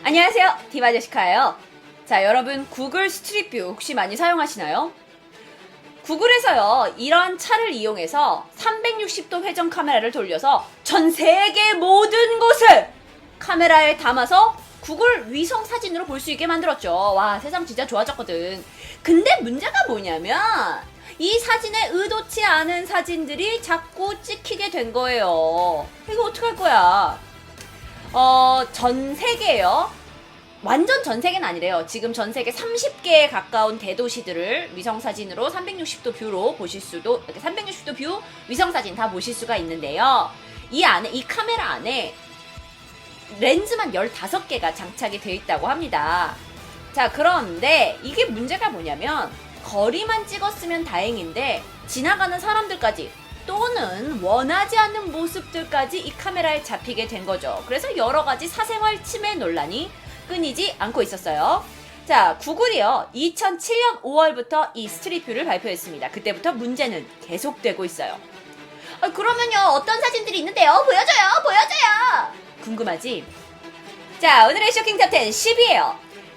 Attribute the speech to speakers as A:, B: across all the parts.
A: 안녕하세요, 디바제시카예요. 자, 여러분 구글 스트리트뷰 혹시 많이 사용하시나요? 구글에서요, 이런 차를 이용해서 360도 회전 카메라를 돌려서 전 세계 모든 곳을 카메라에 담아서 구글 위성 사진으로 볼 수 있게 만들었죠. 와, 세상 진짜 좋아졌거든. 근데 문제가 뭐냐면 이 사진에 의도치 않은 사진들이 자꾸 찍히게 된 거예요. 이거 어떡할 거야? 전 세계요. 완전 전 세계는 아니래요. 지금 전 세계 30개에 가까운 대도시들을 위성사진으로 360도 뷰로 보실 수도, 이렇게 360도 뷰 위성사진 다 보실 수가 있는데요. 이 안에, 이 카메라 안에 렌즈만 15개가 장착이 되어 있다고 합니다. 자, 그런데 이게 문제가 뭐냐면 거리만 찍었으면 다행인데 지나가는 사람들까지 또는 원하지 않는 모습들까지 이 카메라에 잡히게 된 거죠. 그래서 여러 가지 사생활 침해 논란이 끊이지 않고 있었어요. 자, 구글이요, 2007년 5월부터 이 스트리트뷰를 발표했습니다. 그때부터 문제는 계속되고 있어요. 그러면요, 어떤 사진들이 있는데요? 보여줘요! 궁금하지? 자, 오늘의 쇼킹 탑10 10위에요.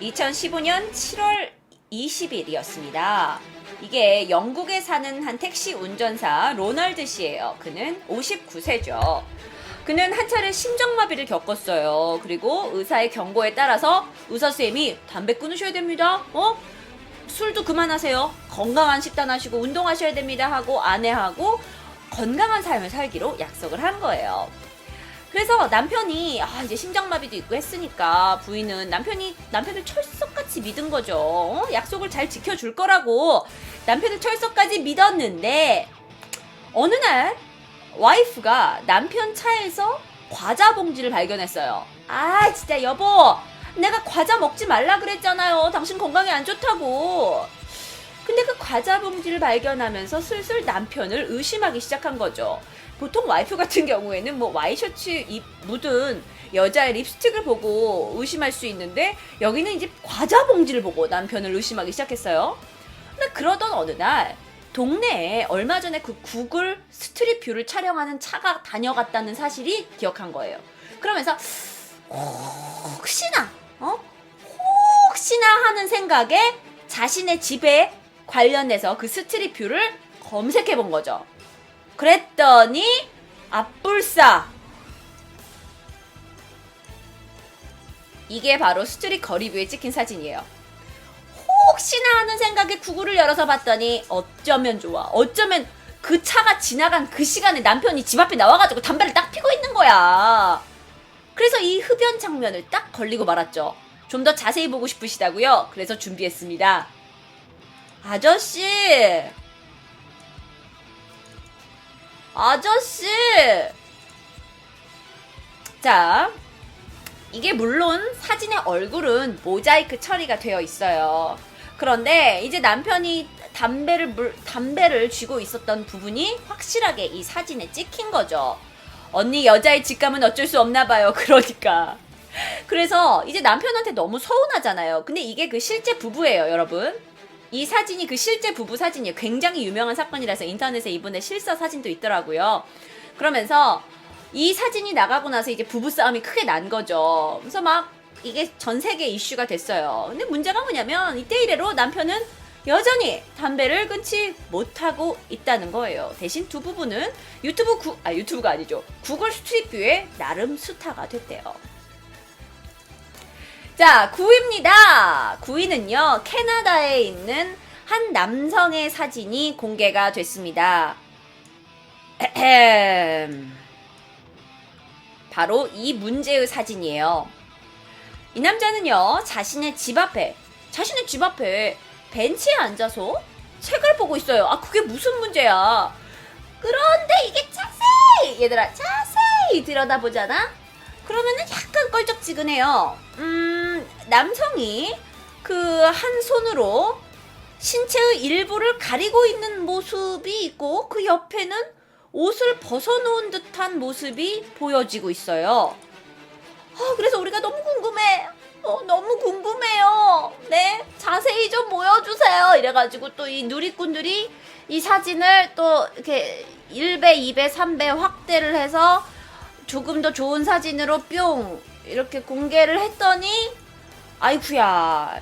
A: 2015년 7월 20일이었습니다. 이게 영국에 사는 한 택시 운전사 로널드 씨예요. 그는 59세죠. 그는 한 차례 심장마비를 겪었어요. 그리고 의사의 경고에 따라서 의사쌤이 담배 끊으셔야 됩니다. 술도 그만하세요. 건강한 식단 하시고 운동하셔야 됩니다 하고 아내하고 건강한 삶을 살기로 약속을 한 거예요. 그래서 남편이 이제 심장마비도 있고 했으니까 부인은 남편을 철석같이 믿은 거죠. 약속을 잘 지켜줄 거라고 남편을 철석까지 믿었는데 어느 날 와이프가 남편 차에서 과자 봉지를 발견했어요. 진짜 여보, 내가 과자 먹지 말라 그랬잖아요. 당신 건강에 안 좋다고. 근데 그 과자 봉지를 발견하면서 슬슬 남편을 의심하기 시작한 거죠. 보통 와이프 같은 경우에는 뭐 와이셔츠 묻은 여자의 립스틱을 보고 의심할 수 있는데 여기는 이제 과자 봉지를 보고 남편을 의심하기 시작했어요. 근데 그러던 어느 날 동네에 얼마 전에 그 구글 스트리트뷰를 촬영하는 차가 다녀갔다는 사실이 기억한 거예요. 그러면서 혹시나 하는 생각에 자신의 집에 관련해서 그 스트리트뷰를 검색해 본 거죠. 그랬더니 앞불싸, 이게 바로 스트릿 거리뷰에 찍힌 사진이에요. 혹시나 하는 생각에 구글을 열어서 봤더니 어쩌면 좋아, 어쩌면 그 차가 지나간 그 시간에 남편이 집 앞에 나와가지고 담배를 딱 피고 있는 거야. 그래서 이 흡연 장면을 딱 걸리고 말았죠. 좀 더 자세히 보고 싶으시다고요? 그래서 준비했습니다. 아저씨, 자, 이게 물론 사진의 얼굴은 모자이크 처리가 되어 있어요. 그런데 이제 남편이 담배를 쥐고 있었던 부분이 확실하게 이 사진에 찍힌 거죠. 언니, 여자의 직감은 어쩔 수 없나 봐요. 그러니까. 그래서 이제 남편한테 너무 서운하잖아요. 근데 이게 그 실제 부부예요, 여러분. 이 사진이 그 실제 부부 사진이에요. 굉장히 유명한 사건이라서 인터넷에 이분의 실사 사진도 있더라고요. 그러면서 이 사진이 나가고 나서 이제 부부싸움이 크게 난 거죠. 그래서 막 이게 전 세계 이슈가 됐어요. 근데 문제가 뭐냐면 이때 이래로 남편은 여전히 담배를 끊지 못하고 있다는 거예요. 대신 두 부부는 유튜브가 아니죠. 구글 스트리트뷰에 나름 스타가 됐대요. 자, 9위입니다. 9위는요, 캐나다에 있는 한 남성의 사진이 공개가 됐습니다. 바로 이 문제의 사진이에요. 이 남자는요, 자신의 집 앞에 벤치에 앉아서 책을 보고 있어요. 그게 무슨 문제야? 그런데 이게 자세히 들여다보잖아? 그러면은 약간 껄쩍지근해요. 남성이 그 한 손으로 신체의 일부를 가리고 있는 모습이 있고 그 옆에는 옷을 벗어놓은 듯한 모습이 보여지고 있어요. 그래서 우리가 너무 궁금해요. 네, 자세히 좀 보여주세요. 이래가지고 또 이 누리꾼들이 이 사진을 또 이렇게 1배, 2배, 3배 확대를 해서 조금 더 좋은 사진으로 뿅 이렇게 공개를 했더니 아이쿠야,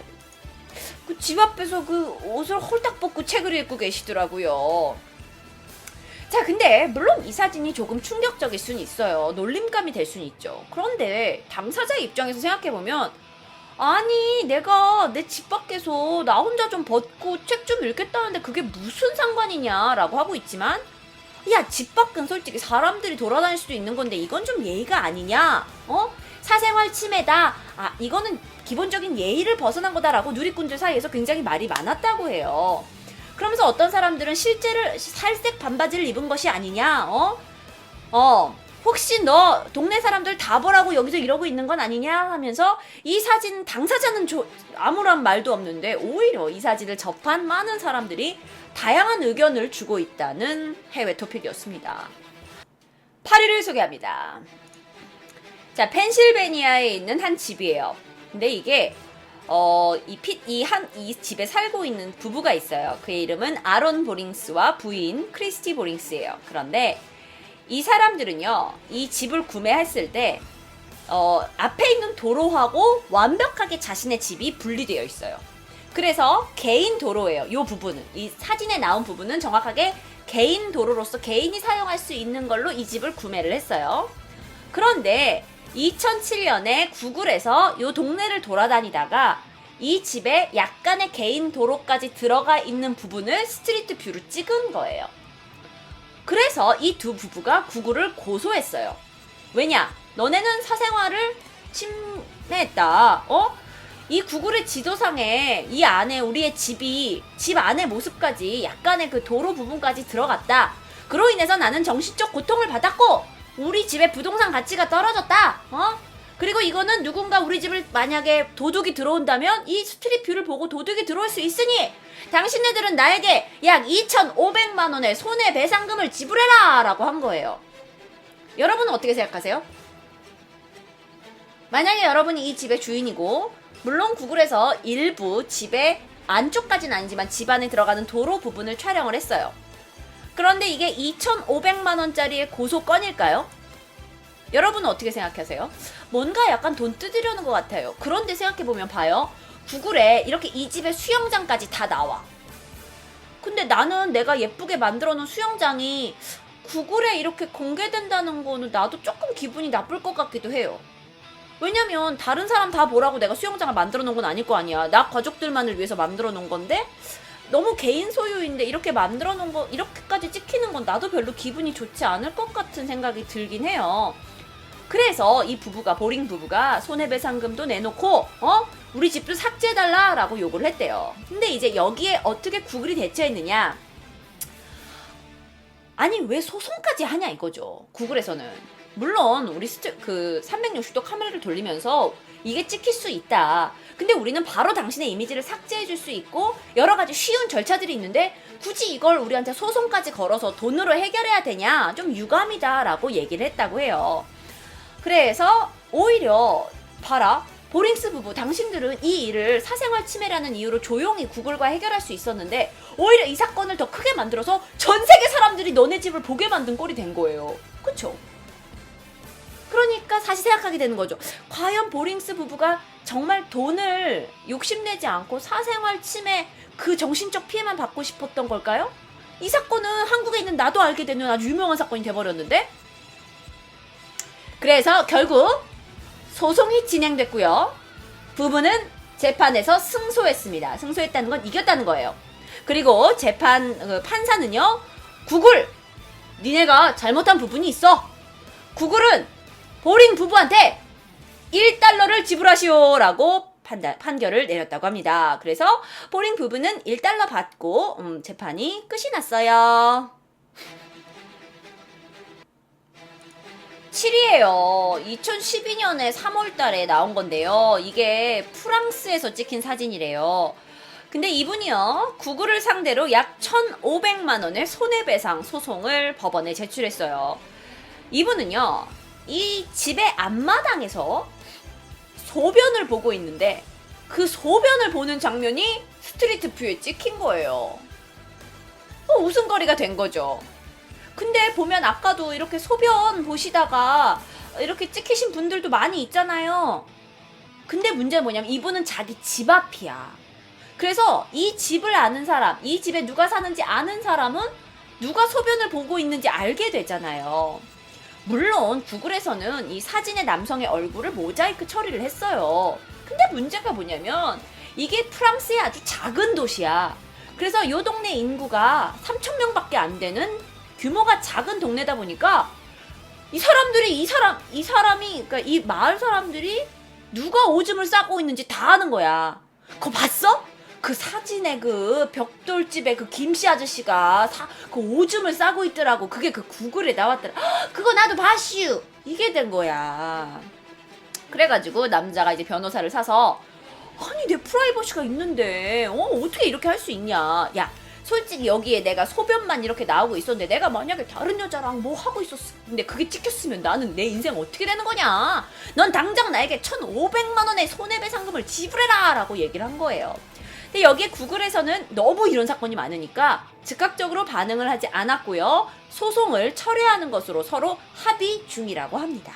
A: 그 집 앞에서 그 옷을 홀딱 벗고 책을 읽고 계시더라고요. 자, 근데 물론 이 사진이 조금 충격적일 수는 있어요. 놀림감이 될 수는 있죠. 그런데 당사자의 입장에서 생각해보면, 아니 내가 내 집 밖에서 나 혼자 좀 벗고 책 좀 읽겠다는데 그게 무슨 상관이냐라고 하고 있지만, 야, 집 밖은 솔직히 사람들이 돌아다닐 수도 있는 건데 이건 좀 예의가 아니냐? 사생활 침해다. 아, 이거는 기본적인 예의를 벗어난 거다라고 누리꾼들 사이에서 굉장히 말이 많았다고 해요. 그러면서 어떤 사람들은 실제를 살색 반바지를 입은 것이 아니냐? 혹시 너 동네 사람들 다 보라고 여기서 이러고 있는 건 아니냐? 하면서 이 사진 당사자는 아무런 말도 없는데 오히려 이 사진을 접한 많은 사람들이 다양한 의견을 주고 있다는 해외 토픽이었습니다. 8위를 소개합니다. 자, 펜실베니아에 있는 한 집이에요. 근데 이게 이 집에 살고 있는 부부가 있어요. 그의 이름은 아론 보링스와 부인 크리스티 보링스예요. 그런데 이 사람들은요, 이 집을 구매했을 때 앞에 있는 도로하고 완벽하게 자신의 집이 분리되어 있어요. 그래서 개인 도로예요. 이 부분은, 이 사진에 나온 부분은 정확하게 개인 도로로서 개인이 사용할 수 있는 걸로 이 집을 구매를 했어요. 그런데 2007년에 구글에서 이 동네를 돌아다니다가 이 집에 약간의 개인 도로까지 들어가 있는 부분을 스트리트 뷰로 찍은 거예요. 그래서 이 두 부부가 구글을 고소했어요. 왜냐? 너네는 사생활을 침해했다. 이 구글의 지도상에 이 안에 우리의 집 안의 모습까지 약간의 그 도로 부분까지 들어갔다. 그로 인해서 나는 정신적 고통을 받았고 우리 집의 부동산 가치가 떨어졌다. 그리고 이거는 누군가 우리 집을 만약에 도둑이 들어온다면 이 스트릿 뷰를 보고 도둑이 들어올 수 있으니 당신네들은 나에게 약 2,500만 원의 손해배상금을 지불해라 라고 한 거예요. 여러분은 어떻게 생각하세요? 만약에 여러분이 이 집의 주인이고, 물론 구글에서 일부 집의 안쪽까지는 아니지만 집 안에 들어가는 도로 부분을 촬영을 했어요. 그런데 이게 2,500만 원짜리의 고소건일까요? 여러분은 어떻게 생각하세요? 뭔가 약간 돈 뜯으려는 것 같아요. 그런데 생각해보면 봐요. 구글에 이렇게 이 집의 수영장까지 다 나와. 근데 나는 내가 예쁘게 만들어 놓은 수영장이 구글에 이렇게 공개된다는 거는 나도 조금 기분이 나쁠 것 같기도 해요. 왜냐면 다른 사람 다 보라고 내가 수영장을 만들어 놓은 건 아닐 거 아니야. 나 가족들만을 위해서 만들어 놓은 건데 너무 개인 소유인데 이렇게 만들어 놓은 거 이렇게까지 찍히는 건 나도 별로 기분이 좋지 않을 것 같은 생각이 들긴 해요. 그래서 이 부부가, 보링 부부가 손해배상금도 내놓고 우리 집도 삭제해달라 라고 요구를 했대요. 근데 이제 여기에 어떻게 구글이 대처했느냐? 아니 왜 소송까지 하냐 이거죠. 구글에서는 물론 우리 360도 카메라를 돌리면서 이게 찍힐 수 있다. 근데 우리는 바로 당신의 이미지를 삭제해줄 수 있고 여러 가지 쉬운 절차들이 있는데 굳이 이걸 우리한테 소송까지 걸어서 돈으로 해결해야 되냐? 좀 유감이다 라고 얘기를 했다고 해요. 그래서 오히려 봐라, 보링스 부부 당신들은 이 일을 사생활 침해라는 이유로 조용히 구글과 해결할 수 있었는데 오히려 이 사건을 더 크게 만들어서 전 세계 사람들이 너네 집을 보게 만든 꼴이 된 거예요. 그쵸? 그러니까 다시 생각하게 되는 거죠. 과연 보링스 부부가 정말 돈을 욕심내지 않고 사생활 침해 그 정신적 피해만 받고 싶었던 걸까요? 이 사건은 한국에 있는 나도 알게 되는 아주 유명한 사건이 돼버렸는데, 그래서 결국 소송이 진행됐고요. 부부는 재판에서 승소했습니다. 승소했다는 건 이겼다는 거예요. 그리고 판사는요, 구글, 니네가 잘못한 부분이 있어. 구글은 보링 부부한테 1달러를 지불하시오 라고 판결을 내렸다고 합니다. 그래서 보링 부부는 1달러 받고 재판이 끝이 났어요. 7위에요. 2012년에 3월 달에 나온 건데요. 이게 프랑스에서 찍힌 사진이래요. 근데 이분이요, 구글을 상대로 약 1,500만 원의 손해배상 소송을 법원에 제출했어요. 이분은요, 이 집의 앞마당에서 소변을 보고 있는데 그 소변을 보는 장면이 스트리트 뷰에 찍힌 거예요. 웃음거리가 된 거죠. 근데 보면 아까도 이렇게 소변 보시다가 이렇게 찍히신 분들도 많이 있잖아요. 근데 문제는 뭐냐면 이분은 자기 집 앞이야. 그래서 이 집을 아는 사람, 이 집에 누가 사는지 아는 사람은 누가 소변을 보고 있는지 알게 되잖아요. 물론 구글에서는 이 사진의 남성의 얼굴을 모자이크 처리를 했어요. 근데 문제가 뭐냐면 이게 프랑스의 아주 작은 도시야. 그래서 이 동네 인구가 3,000명밖에 안 되는 규모가 작은 동네다 보니까 이 사람이 그러니까 이 마을 사람들이 누가 오줌을 싸고 있는지 다 아는 거야. 그거 봤어? 그 사진에 그 벽돌집에 그 김씨 아저씨가 그 오줌을 싸고 있더라고. 그게 그 구글에 나왔더라. 그거 나도 봤슈. 이게 된 거야. 그래가지고 남자가 이제 변호사를 사서 아니 내 프라이버시가 있는데 어떻게 이렇게 할 수 있냐. 야 솔직히 여기에 내가 소변만 이렇게 나오고 있었는데 내가 만약에 다른 여자랑 뭐 하고 있었어. 근데 그게 찍혔으면 나는 내 인생 어떻게 되는 거냐. 넌 당장 나에게 1,500만 원의 손해배상금을 지불해라 라고 얘기를 한 거예요. 근데 여기에 구글에서는 너무 이런 사건이 많으니까 즉각적으로 반응을 하지 않았고요. 소송을 철회하는 것으로 서로 합의 중이라고 합니다.